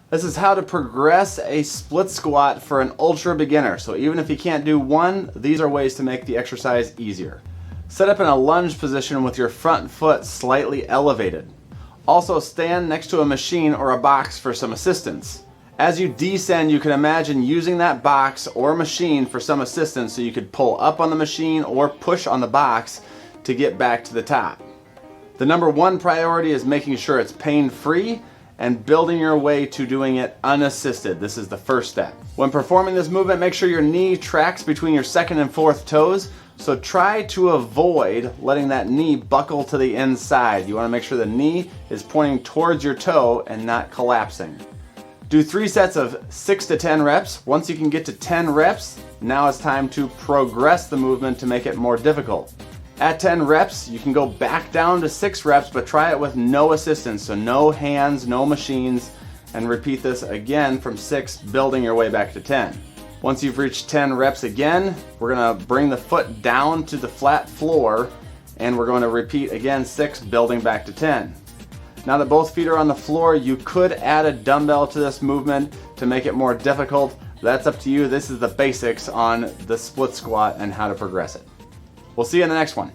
This is how to progress a split squat for an ultra beginner. So even if you can't do one, these are ways to make the exercise easier. Set up in a lunge position with your front foot slightly elevated. Also stand next to a machine or a box for some assistance. As you descend, you can imagine using that box or machine for some assistance so you could pull up on the machine or push on the box to get back to the top. The number one priority is making sure it's pain-free and building your way to doing it unassisted. This is the first step. When performing this movement, make sure your knee tracks between your second and fourth toes. So try to avoid letting that knee buckle to the inside. You want to make sure the knee is pointing towards your toe and not collapsing. Do 3 sets of 6 to 10 reps. Once you can get to 10 reps, now it's time to progress the movement to make it more difficult. At 10 reps, you can go back down to 6 reps, but try it with no assistance, so no hands, no machines, and repeat this again from 6, building your way back to 10. Once you've reached 10 reps again, we're gonna bring the foot down to the flat floor, and we're going to repeat again 6, building back to 10. Now that both feet are on the floor, you could add a dumbbell to this movement to make it more difficult. That's up to you. This is the basics on the split squat and how to progress it. We'll see you in the next one.